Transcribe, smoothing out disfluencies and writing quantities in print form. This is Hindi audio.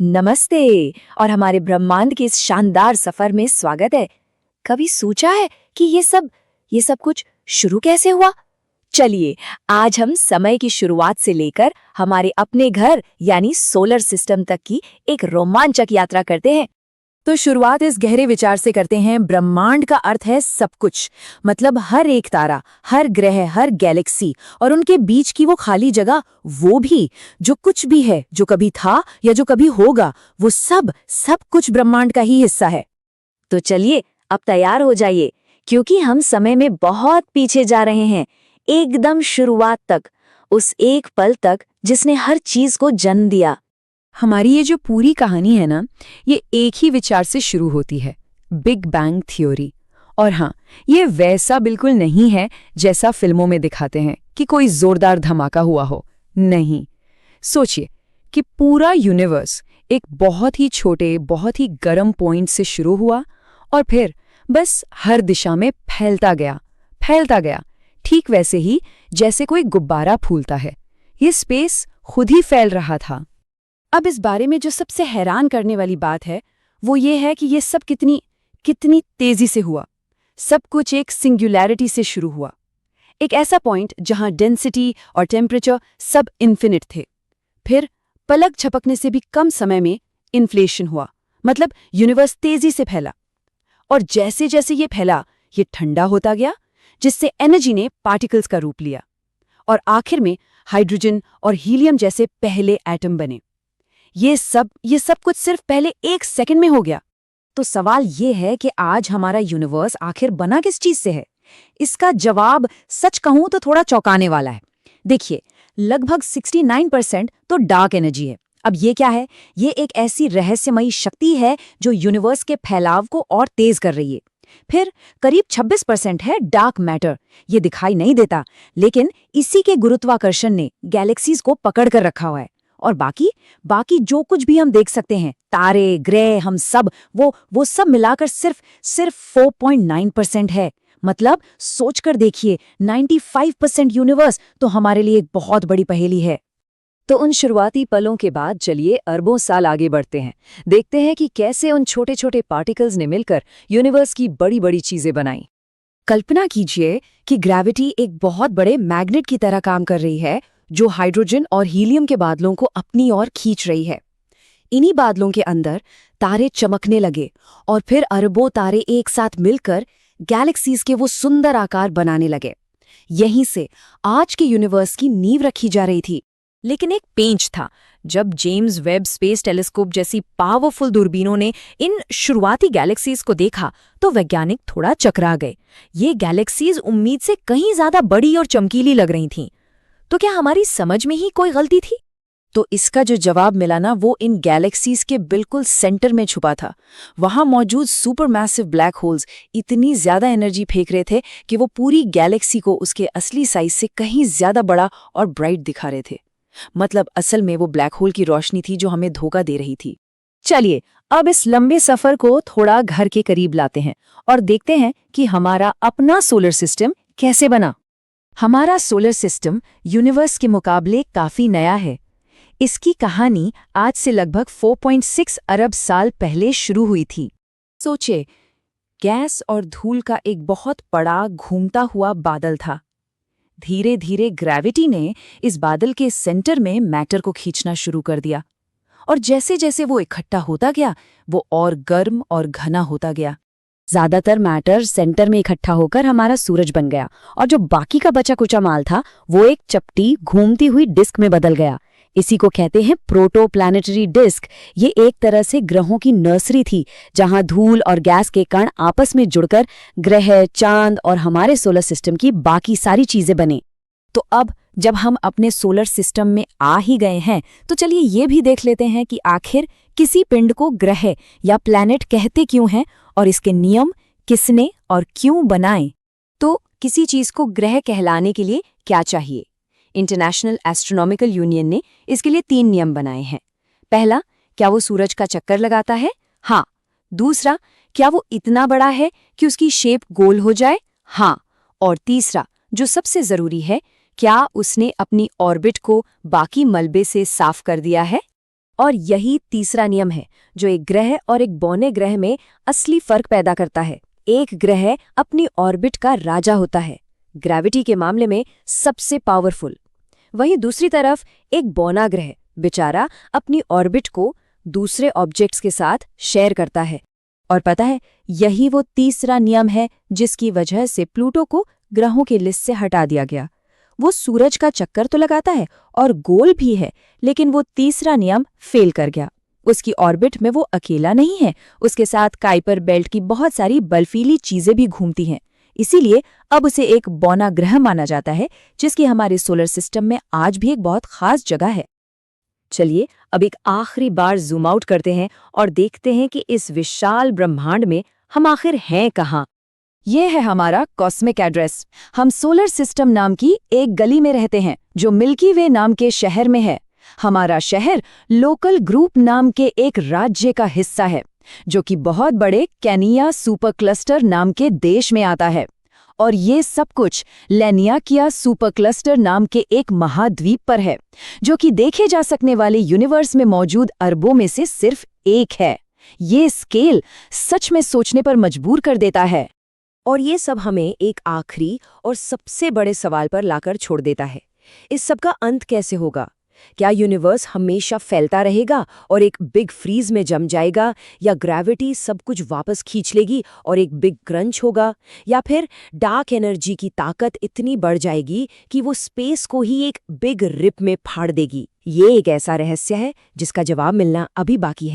नमस्ते। और हमारे ब्रह्मांड के इस शानदार सफर में स्वागत है। कभी सोचा है कि ये सब कुछ शुरू कैसे हुआ? चलिए, आज हम समय की शुरुआत से लेकर हमारे अपने घर यानी सोलर सिस्टम तक की एक रोमांचक यात्रा करते हैं। तो शुरुआत इस गहरे विचार से करते हैं। ब्रह्मांड का अर्थ है सब कुछ, मतलब हर एक तारा, हर ग्रह, हर गैलेक्सी और उनके बीच की वो खाली जगह, वो भी जो कुछ भी है, जो कभी था या जो कभी होगा, वो सब सब कुछ ब्रह्मांड का ही हिस्सा है। तो चलिए, अब तैयार हो जाइए, क्योंकि हम समय में बहुत पीछे जा रहे हैं, एकदम शुरुआत तक, उस एक पल तक जिसने हर चीज को जन्म दिया। हमारी ये जो पूरी कहानी है ना, ये एक ही विचार से शुरू होती है, बिग बैंग थ्योरी। और हाँ, ये वैसा बिल्कुल नहीं है जैसा फिल्मों में दिखाते हैं कि कोई जोरदार धमाका हुआ हो। नहीं, सोचिए कि पूरा यूनिवर्स एक बहुत ही छोटे, बहुत ही गर्म पॉइंट से शुरू हुआ और फिर बस हर दिशा में फैलता गया, ठीक वैसे ही जैसे कोई गुब्बारा फूलता है। ये स्पेस खुद ही फैल रहा था। अब इस बारे में जो सबसे हैरान करने वाली बात है, वो ये है कि ये सब कितनी तेजी से हुआ। सब कुछ एक सिंगुलैरिटी से शुरू हुआ, एक ऐसा पॉइंट जहां डेंसिटी और टेम्परेचर सब इन्फिनिट थे। फिर पलक झपकने से भी कम समय में इन्फ्लेशन हुआ, मतलब यूनिवर्स तेजी से फैला। और जैसे जैसे ये फैला, ये ठंडा होता गया, जिससे एनर्जी ने पार्टिकल्स का रूप लिया और आखिर में हाइड्रोजन और हीलियम जैसे पहले एटम बने। ये सब कुछ सिर्फ पहले एक सेकंड में हो गया। तो सवाल ये है कि आज हमारा यूनिवर्स आखिर बना किस चीज से है? इसका जवाब सच कहूं तो थोड़ा चौंकाने वाला है। देखिए, लगभग 69% तो डार्क एनर्जी है। अब ये क्या है? ये एक ऐसी रहस्यमयी शक्ति है जो यूनिवर्स के फैलाव को और तेज कर रही है। फिर करीब 26% है डार्क मैटर। ये दिखाई नहीं देता, लेकिन इसी के गुरुत्वाकर्षण ने गैलेक्सीज को पकड़ कर रखा हुआ है। और बाकी जो कुछ भी हम देख सकते हैं, तारे, ग्रह, हम सब, वो सब मिलाकर सिर्फ 4.9% है। मतलब सोचकर देखिए, 95% यूनिवर्स तो हमारे लिए एक बहुत बड़ी पहेली है। तो उन शुरुआती पलों के बाद चलिए अरबों साल आगे बढ़ते हैं। देखते हैं कि कैसे उन छोटे छोटे पार्टिकल्स ने मिलकर यूनिवर्स की बड़ी बड़ी चीजें बनाई। कल्पना कीजिए कि ग्रेविटी एक बहुत बड़े मैग्नेट की तरह काम कर रही है, जो हाइड्रोजन और हीलियम के बादलों को अपनी ओर खींच रही है। इन्हीं बादलों के अंदर तारे चमकने लगे और फिर अरबों तारे एक साथ मिलकर गैलेक्सीज के वो सुंदर आकार बनाने लगे। यहीं से आज के यूनिवर्स की नींव रखी जा रही थी। लेकिन एक पेंच था। जब जेम्स वेब स्पेस टेलीस्कोप जैसी पावरफुल दूरबीनों ने इन शुरुआती गैलेक्सीज को देखा, तो वैज्ञानिक थोड़ा चकरा गए। ये गैलेक्सीज उम्मीद से कहीं ज्यादा बड़ी और चमकीली लग रही थीं। तो क्या हमारी समझ में ही कोई गलती थी? तो इसका जो जवाब मिला ना, वो इन गैलेक्सीज के बिल्कुल सेंटर में छुपा था। वहां मौजूद सुपरमैसिव ब्लैक होल्स इतनी ज्यादा एनर्जी फेंक रहे थे कि वो पूरी गैलेक्सी को उसके असली साइज से कहीं ज्यादा बड़ा और ब्राइट दिखा रहे थे। मतलब असल में वो ब्लैक होल की रोशनी थी जो हमें धोखा दे रही थी। चलिए, अब इस लंबे सफर को थोड़ा घर के करीब लाते हैं और देखते हैं कि हमारा अपना सोलर सिस्टम कैसे बना। हमारा सोलर सिस्टम यूनिवर्स के मुकाबले काफी नया है। इसकी कहानी आज से लगभग 4.6 अरब साल पहले शुरू हुई थी। सोचिए, गैस और धूल का एक बहुत बड़ा घूमता हुआ बादल था। धीरे धीरे ग्रेविटी ने इस बादल के सेंटर में मैटर को खींचना शुरू कर दिया और जैसे जैसे वो इकट्ठा होता गया, वो और गर्म और घना होता गया। ज्यादातर मैटर सेंटर में इकट्ठा होकर हमारा सूरज बन गया और जो बाकी का बचा कुचा माल था, वो एक चपटी घूमती हुई डिस्क में बदल गया। इसी को कहते हैं प्रोटोप्लैनेटरी डिस्क। ये एक तरह से ग्रहों की नर्सरी थी, जहां धूल और गैस के कण आपस में जुड़कर ग्रह, चांद और हमारे सोलर सिस्टम की बाकी सारी चीजें बने। तो अब जब हम अपने सोलर सिस्टम में आ ही गए हैं, तो चलिए ये भी देख लेते हैं कि आखिर किसी पिंड को ग्रह या प्लैनेट कहते क्यों हैं और इसके नियम किसने और क्यों बनाए। तो किसी चीज को ग्रह कहलाने के लिए क्या चाहिए? इंटरनेशनल एस्ट्रोनॉमिकल यूनियन ने इसके लिए 3 नियम बनाए हैं। पहला, क्या वो सूरज का चक्कर लगाता है? हाँ। दूसरा, क्या वो इतना बड़ा है कि उसकी शेप गोल हो जाए? हाँ। और तीसरा, जो सबसे जरूरी है, क्या उसने अपनी ऑर्बिट को बाकी मलबे से साफ कर दिया है? और यही तीसरा नियम है जो एक ग्रह और एक बौने ग्रह में असली फर्क पैदा करता है। एक ग्रह अपनी ऑर्बिट का राजा होता है, ग्रेविटी के मामले में सबसे पावरफुल। वहीं दूसरी तरफ एक बौना ग्रह बेचारा अपनी ऑर्बिट को दूसरे ऑब्जेक्ट्स के साथ शेयर करता है। और पता है, यही वो तीसरा नियम है जिसकी वजह से प्लूटो को ग्रहों की लिस्ट से हटा दिया गया। वो सूरज का चक्कर तो लगाता है और गोल भी है, लेकिन वो तीसरा नियम फेल कर गया। उसकी ऑर्बिट में वो अकेला नहीं है, उसके साथ काइपर बेल्ट की बहुत सारी बर्फीली चीजें भी घूमती हैं। इसीलिए अब उसे एक बौना ग्रह माना जाता है, जिसकी हमारे सोलर सिस्टम में आज भी एक बहुत खास जगह है। चलिए अब एक आखिरी बार जूम आउट करते हैं और देखते हैं कि इस विशाल ब्रह्मांड में हम आखिर हैं कहाँ। ये है हमारा कॉस्मिक एड्रेस। हम सोलर सिस्टम नाम की एक गली में रहते हैं जो मिल्की वे नाम के शहर में है। हमारा शहर लोकल ग्रुप नाम के एक राज्य का हिस्सा है, जो कि बहुत बड़े कैनिया सुपर क्लस्टर नाम के देश में आता है। और ये सब कुछ लैनियाकिया सुपर क्लस्टर नाम के एक महाद्वीप पर है, जो कि देखे जा सकने वाले यूनिवर्स में मौजूद अरबों में से सिर्फ एक है। ये स्केल सच में सोचने पर मजबूर कर देता है। और ये सब हमें एक आखिरी और सबसे बड़े सवाल पर लाकर छोड़ देता है। इस सब का अंत कैसे होगा? क्या यूनिवर्स हमेशा फैलता रहेगा और एक बिग फ्रीज में जम जाएगा, या ग्रेविटी सब कुछ वापस खींच लेगी और एक बिग क्रंच होगा, या फिर डार्क एनर्जी की ताकत इतनी बढ़ जाएगी कि वो स्पेस को ही एक बिग रिप में फाड़ देगी? ये एक ऐसा रहस्य है जिसका जवाब मिलना अभी बाकी है।